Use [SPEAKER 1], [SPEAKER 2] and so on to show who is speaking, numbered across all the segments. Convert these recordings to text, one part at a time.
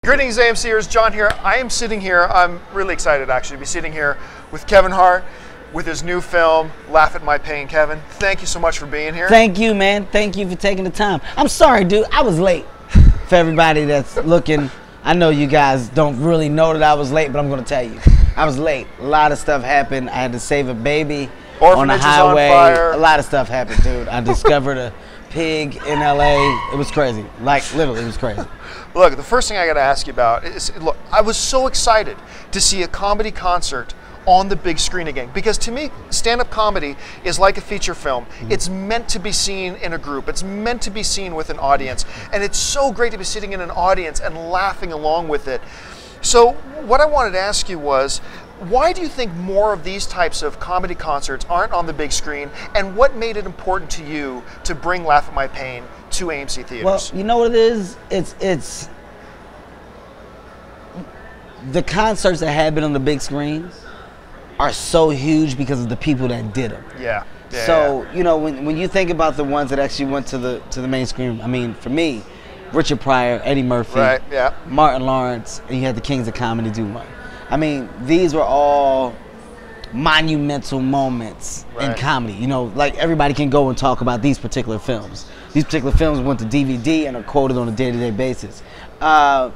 [SPEAKER 1] Greetings, AMCers. John here. I am sitting here. I'm really excited actually to be sitting here with Kevin Hart with his new film, Laugh at My Pain. Kevin, thank you so much for being here.
[SPEAKER 2] Thank you, man. Thank you for taking the time. I'm sorry, dude. I was late. For everybody that's looking, I know you guys don't really know that I was late, but I'm going to tell you. I was late. A lot of stuff happened. I had to save a baby on the highway.
[SPEAKER 1] On fire.
[SPEAKER 2] A lot of stuff happened, dude. I discovered a pig in LA. It was crazy. Like, literally, it was crazy.
[SPEAKER 1] Look, the first thing I got to ask you about is, look, I was so excited to see a comedy concert on the big screen again, because to me, stand-up comedy is like a feature film. It's meant to be seen in a group. It's meant to be seen with an audience, and it's so great to be sitting in an audience and laughing along with it. So what I wanted to ask you was, why do you think more of these types of comedy concerts aren't on the big screen, and what made it important to you to bring Laugh at My Pain to AMC theaters?
[SPEAKER 2] Well, you know what it is? It's the concerts that have been on the big screens are so huge because of the people that did them.
[SPEAKER 1] Yeah.
[SPEAKER 2] So, you know, when you think about the ones that actually went to the main screen, I mean, for me, Richard Pryor, Eddie Murphy,
[SPEAKER 1] right, yeah,
[SPEAKER 2] Martin Lawrence, and you had the Kings of Comedy do one. I mean, these were all monumental moments in comedy. You know, like everybody can go and talk about these particular films. These particular films went to DVD and are quoted on a day-to-day basis. To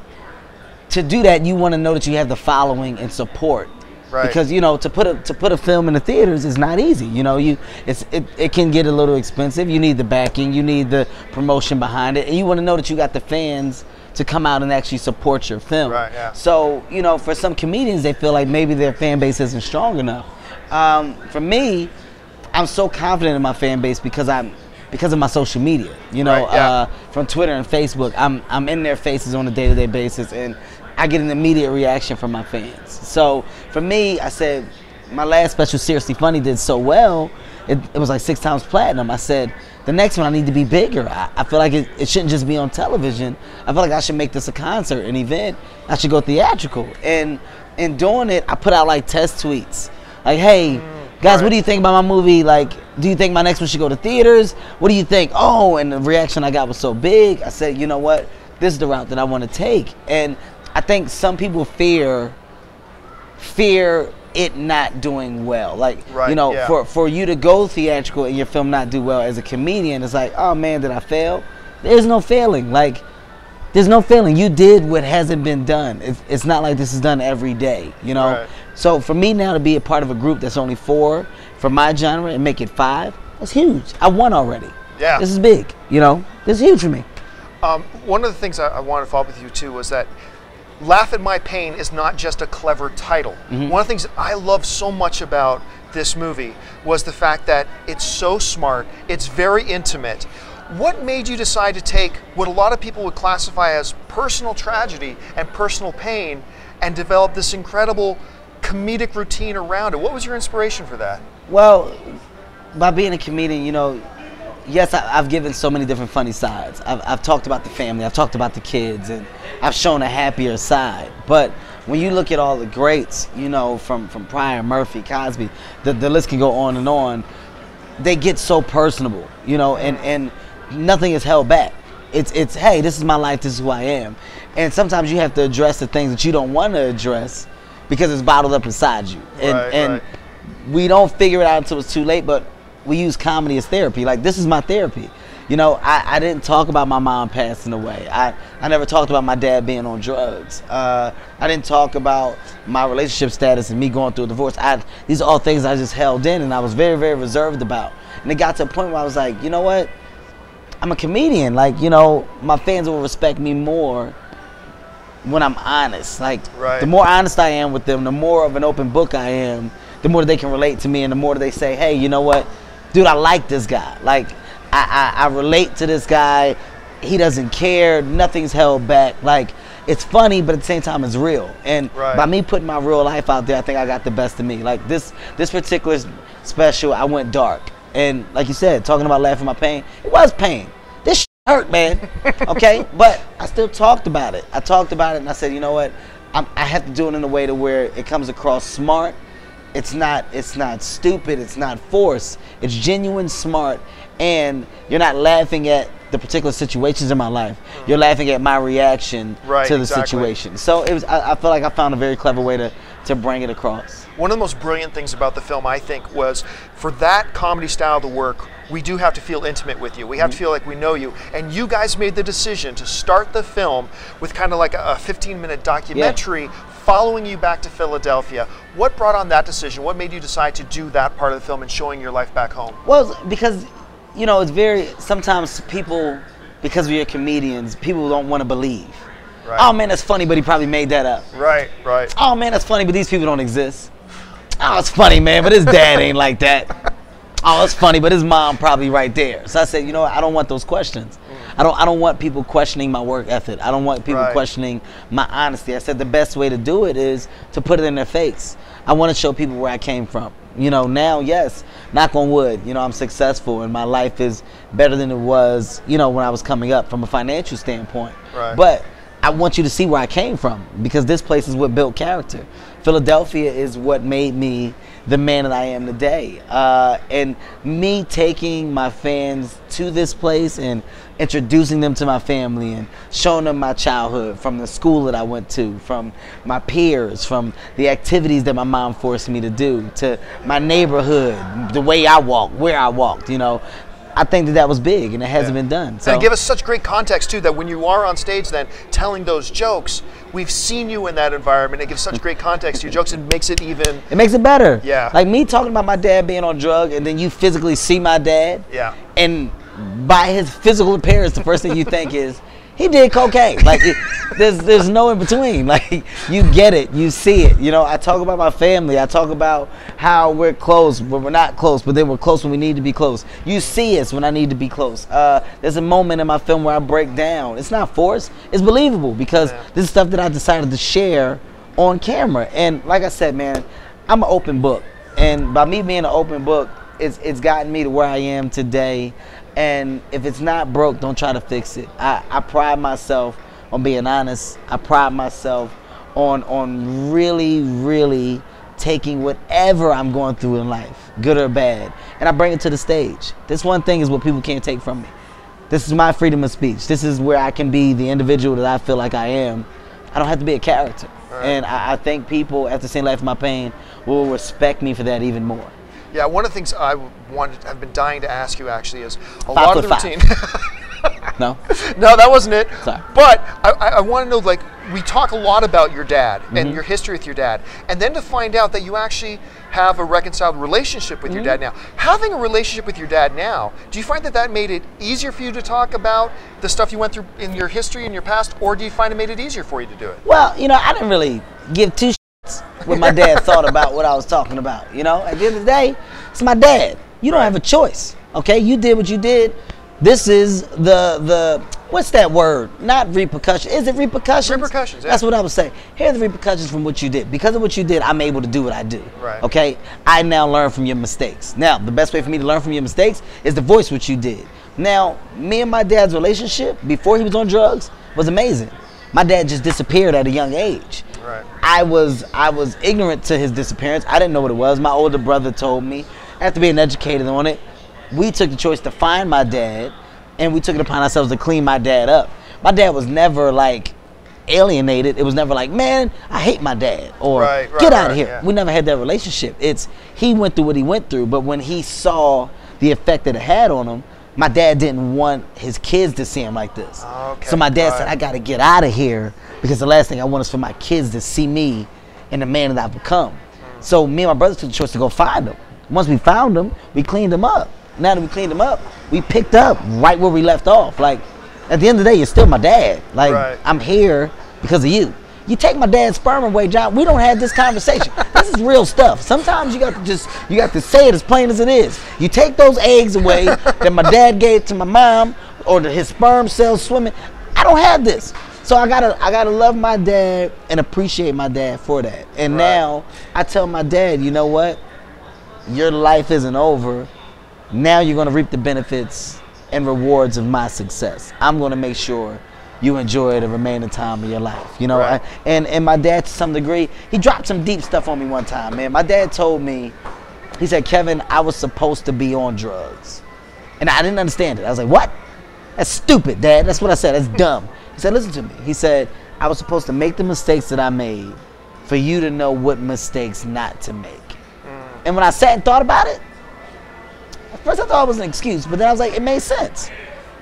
[SPEAKER 2] do that, you want to know that you have the following and support.
[SPEAKER 1] Right.
[SPEAKER 2] Because, you know, to put a film in the theaters is not easy. You know, it can get a little expensive. You need the backing, you need the promotion behind it, and you want to know that you got the fans to come out and actually support your film.
[SPEAKER 1] Right, yeah.
[SPEAKER 2] So, you know, for some comedians, they feel like maybe their fan base isn't strong enough. For me, I'm so confident in my fan base because of my social media. You know,
[SPEAKER 1] right, yeah.
[SPEAKER 2] From Twitter and Facebook, I'm in their faces on a day-to-day basis, and I get an immediate reaction from my fans. So for me, I said, my last special, Seriously Funny, did so well, it was like 6 times platinum. I said, the next one I need to be bigger. I feel like it shouldn't just be on television. I feel like I should make this a concert, an event. I should go theatrical. And in doing it, I put out like test tweets. Like, hey, guys, what do you think about my movie? Like, do you think my next one should go to theaters? What do you think? Oh, and the reaction I got was so big. I said, you know what? This is the route that I want to take. And I think some people fear it not doing well. Like, you know, for you to go theatrical and your film not do well as a comedian, it's like, oh man, did I fail? There's no failing. Like, there's no failing. You did what hasn't been done. It's not like this is done every day, you know?
[SPEAKER 1] Right.
[SPEAKER 2] So for me now to be a part of a group that's only 4 for my genre and make it 5, that's huge. I won already.
[SPEAKER 1] Yeah.
[SPEAKER 2] This is big, you know? This is huge for me.
[SPEAKER 1] One of the things I wanted to follow up with you too was that Laugh at My Pain is not just a clever title. One of the things that I love so much about this movie was the fact that it's so smart, it's very intimate. What made you decide to take what a lot of people would classify as personal tragedy and personal pain and develop this incredible comedic routine around it? What was your inspiration for that?
[SPEAKER 2] Well, by being a comedian, you know, yes, I've given so many different funny sides. I've talked about the family, I've talked about the kids, and I've shown a happier side. But when you look at all the greats, you know, from Pryor, Murphy, Cosby, the list can go on and on, they get so personable, you know, and nothing is held back. It's hey, this is my life, this is who I am. And sometimes you have to address the things that you don't want to address because it's bottled up inside you. And we don't figure it out until it's too late, but we use comedy as therapy. Like, this is my therapy. You know, I didn't talk about my mom passing away. I never talked about my dad being on drugs. I didn't talk about my relationship status and me going through a divorce. These are all things I just held in and I was very, very reserved about. And it got to a point where I was like, you know what? I'm a comedian. Like, you know, my fans will respect me more when I'm honest. Like, the more honest I am with them, the more of an open book I am, the more they can relate to me and the more they say, hey, you know what? Dude, I like this guy. Like, I relate to this guy. He doesn't care. Nothing's held back. Like, it's funny, but at the same time, it's real. And by me putting my real life out there, I think I got the best of me. Like, this particular special, I went dark. And like you said, talking about laughing my pain, it was pain. This shit hurt, man. Okay? But I still talked about it. I talked about it, and I said, you know what? I have to do it in a way to where it comes across smart. It's not stupid. It's not forced. It's genuine, smart, and you're not laughing at the particular situations in my life. You're laughing at my reaction to the situation. So it was. I feel like I found a very clever way to bring it across.
[SPEAKER 1] One of the most brilliant things about the film, I think, was for that comedy style to work, we do have to feel intimate with you. We have to feel like we know you. And you guys made the decision to start the film with kind of like a 15-minute documentary following you back to Philadelphia. What brought on that decision? What made you decide to do that part of the film and showing your life back home?
[SPEAKER 2] Well, because, you know, it's very, sometimes people, because we are comedians, people don't want to believe.
[SPEAKER 1] Right.
[SPEAKER 2] Oh man, that's funny, but he probably made that up.
[SPEAKER 1] Right, right.
[SPEAKER 2] Oh man, that's funny, but these people don't exist. Oh, it's funny, man, but his dad ain't like that. Oh, it's funny, but his mom probably right there. So I said, you know what? I don't want those questions. I don't want people questioning my work ethic. I don't want people questioning my honesty. I said the best way to do it is to put it in their face. I want to show people where I came from. You know, now, yes, knock on wood, you know, I'm successful and my life is better than it was, you know, when I was coming up from a financial standpoint.
[SPEAKER 1] Right.
[SPEAKER 2] But I want you to see where I came from, because this place is what built character. Philadelphia is what made me the man that I am today. And me taking my fans to this place and introducing them to my family and showing them my childhood, from the school that I went to, from my peers, from the activities that my mom forced me to do, to my neighborhood, the way I walked, where I walked, you know. I think that was big, and it hasn't been done. So.
[SPEAKER 1] And give us such great context, too, that when you are on stage then telling those jokes, we've seen you in that environment. It gives such great context to your jokes and makes it even...
[SPEAKER 2] It makes it better.
[SPEAKER 1] Yeah.
[SPEAKER 2] Like me talking about my dad being on drugs, and then you physically see my dad.
[SPEAKER 1] Yeah.
[SPEAKER 2] And by his physical appearance, the first thing you think is, he did cocaine. Like, there's no in between. Like, you get it, you see it. You know, I talk about my family. I talk about how we're close when we're not close, but then we're close when we need to be close. You see us when I need to be close. There's a moment in my film where I break down. It's not forced. It's believable, because this is stuff that I decided to share on camera. And like I said, man, I'm an open book. And by me being an open book, it's gotten me to where I am today. And if it's not broke, don't try to fix it. I pride myself on being honest. I pride myself on really, really taking whatever I'm going through in life, good or bad, and I bring it to the stage. This one thing is what people can't take from me. This is my freedom of speech. This is where I can be the individual that I feel like I am. I don't have to be a character. Right. And I think people, after seeing Life of My Pain, will respect me for that even more.
[SPEAKER 1] Yeah, one of the things I've been dying to ask you actually is a lot of the routine.
[SPEAKER 2] No?
[SPEAKER 1] No, that wasn't it.
[SPEAKER 2] Sorry.
[SPEAKER 1] But I want to know, like, we talk a lot about your dad and your history with your dad, and then to find out that you actually have a reconciled relationship with your dad now. Having a relationship with your dad now, do you find that that made it easier for you to talk about the stuff you went through in your history in your past, or do you find it made it easier for you to do it?
[SPEAKER 2] Well, you know, I didn't really give two shits what my dad thought about what I was talking about. You know, at the end of the day, it's my dad. You don't have a choice. Okay, you did what you did. This is the what's that word? Not repercussion. Is it repercussions?
[SPEAKER 1] Repercussions, yeah.
[SPEAKER 2] That's what I would say. Here are the repercussions from what you did. Because of what you did, I'm able to do what I do.
[SPEAKER 1] Right.
[SPEAKER 2] Okay? I now learn from your mistakes. Now, the best way for me to learn from your mistakes is to voice what you did. Now, me and my dad's relationship before he was on drugs was amazing. My dad just disappeared at a young age.
[SPEAKER 1] Right.
[SPEAKER 2] I was ignorant to his disappearance. I didn't know what it was. My older brother told me. After being educated on it, we took the choice to find my dad, and we took it upon ourselves to clean my dad up. My dad was never like alienated. It was never like, man, I hate my dad, or get out of here. Yeah. We never had that relationship. It's he went through what he went through, but when he saw the effect that it had on him, my dad didn't want his kids to see him like this.
[SPEAKER 1] Okay.
[SPEAKER 2] So my dad said, I got to get out of here, because the last thing I want is for my kids to see me and the man that I've become. So me and my brother took the choice to go find him. Once we found him, we cleaned him up. Now that we cleaned him up, we picked up right where we left off. Like, at the end of the day, you're still my dad. Like, I'm here because of you. You take my dad's sperm away, John, we don't have this conversation. This is real stuff. Sometimes you got to say it as plain as it is. You take those eggs away that my dad gave to my mom, or his sperm cells swimming. I don't have this. So I gotta love my dad and appreciate my dad for that. And now I tell my dad, you know what? Your life isn't over. Now you're gonna reap the benefits and rewards of my success. I'm gonna make sure you enjoy the remaining time of your life. You know, and my dad, to some degree, he dropped some deep stuff on me one time, man. My dad told me, he said, Kevin, I was supposed to be on drugs. And I didn't understand it. I was like, what? That's stupid, Dad. That's what I said. That's dumb. He said, listen to me. He said, I was supposed to make the mistakes that I made for you to know what mistakes not to make. And when I sat and thought about it, at first I thought it was an excuse, but then I was like, it made sense.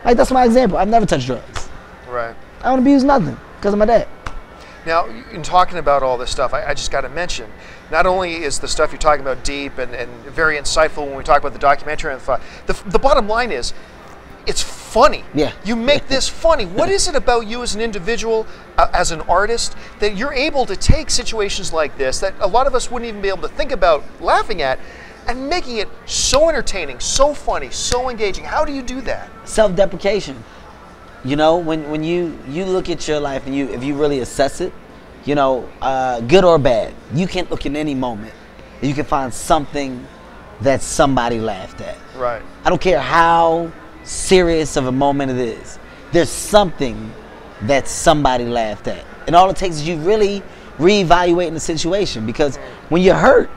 [SPEAKER 2] Like, that's my example. I've never touched drugs.
[SPEAKER 1] Right.
[SPEAKER 2] I don't abuse nothing because of my dad.
[SPEAKER 1] Now, in talking about all this stuff, I just got to mention, not only is the stuff you're talking about deep and very insightful when we talk about the documentary and the bottom line is, it's funny.
[SPEAKER 2] Yeah.
[SPEAKER 1] You make this funny. What is it about you as an individual, as an artist, that you're able to take situations like this that a lot of us wouldn't even be able to think about laughing at and making it so entertaining, so funny, so engaging? How do you do that?
[SPEAKER 2] Self-deprecation. You know, when you look at your life and if you really assess it, you know, good or bad, you can look in any moment and you can find something that somebody laughed at.
[SPEAKER 1] Right.
[SPEAKER 2] I don't care how serious of a moment it is. There's something that somebody laughed at. And all it takes is you really reevaluating the situation, because when you're hurt,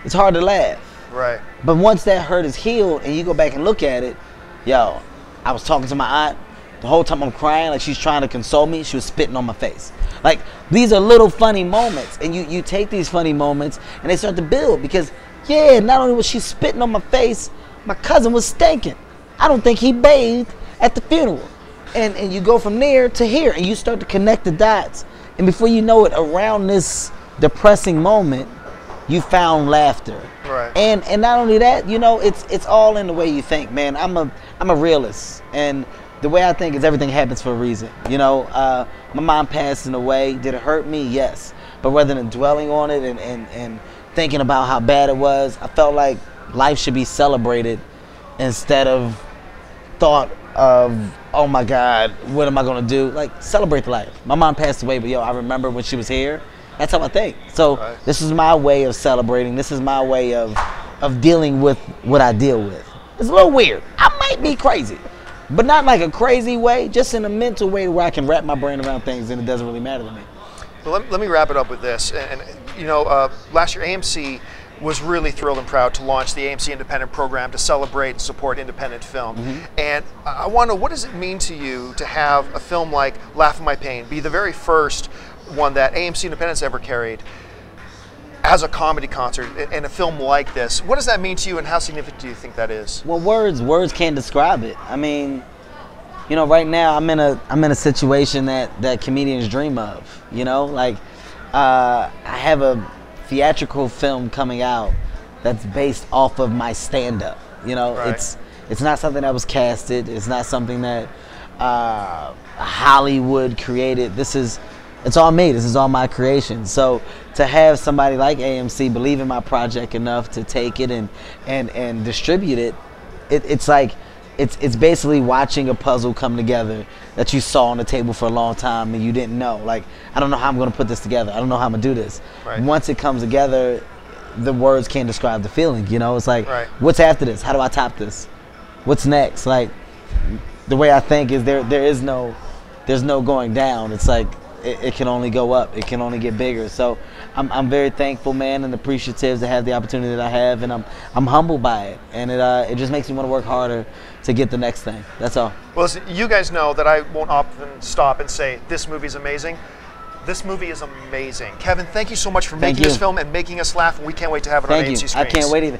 [SPEAKER 2] it's hard to laugh.
[SPEAKER 1] Right.
[SPEAKER 2] But once that hurt is healed and you go back and look at it, yo, I was talking to my aunt. The whole time I'm crying, like she's trying to console me, she was spitting on my face. Like, these are little funny moments, and you take these funny moments and they start to build, because, yeah, not only was she spitting on my face, my cousin was stinking. I don't think he bathed at the funeral. And you go from there to here, and you start to connect the dots. And before you know it, around this depressing moment, you found laughter.
[SPEAKER 1] Right.
[SPEAKER 2] And not only that, you know, it's all in the way you think, man. I'm a realist, and the way I think is everything happens for a reason. You know, my mom passing away, did it hurt me? Yes. But rather than dwelling on it and thinking about how bad it was, I felt like life should be celebrated instead of thought of, oh my God, what am I gonna do? Like, celebrate the life. My mom passed away, but yo, I remember when she was here. That's how I think. So
[SPEAKER 1] right.
[SPEAKER 2] This is my way of celebrating. This is my way of dealing with what I deal with. It's a little weird. I might be crazy, but not like a crazy way, just in a mental way where I can wrap my brain around things and it doesn't really matter to me.
[SPEAKER 1] Well, let me wrap it up with this. And you know, last year AMC was really thrilled and proud to launch the AMC Independent Program to celebrate and support independent film. And I want to know, what does it mean to you to have a film like Laugh at My Pain be the very first one that AMC Independent's ever carried as a comedy concert, and a film like this? What does that mean to you, and how significant do you think that is?
[SPEAKER 2] Well, words can't describe it. I mean, you know, right now I'm in a situation that comedians dream of. You know, like I have a theatrical film coming out that's based off of my stand-up. You know,
[SPEAKER 1] right.
[SPEAKER 2] It's not something that was casted. It's not something that Hollywood created. It's all me. This is all my creation. So to have somebody like AMC believe in my project enough to take it and distribute it, it's like it's basically watching a puzzle come together that you saw on the table for a long time and you didn't know. Like, I don't know how I'm going to put this together. I don't know how I'm going to do this.
[SPEAKER 1] Right.
[SPEAKER 2] Once it comes together, the words can't describe the feeling. You know, it's like,
[SPEAKER 1] right.
[SPEAKER 2] What's after this? How do I top this? What's next? Like, the way I think is there's no going down. It's like it can only go up. It can only get bigger. So I'm very thankful, man, and appreciative to have the opportunity that I have, and I'm humbled by it, and it just makes me want to work harder to get the next thing. That's all.
[SPEAKER 1] Well, listen, you guys know that I won't often stop and say this movie's amazing. This movie is amazing. Kevin, thank you so much for making this film and making us laugh, and we can't wait to have it on AMC screens.
[SPEAKER 2] I can't wait either.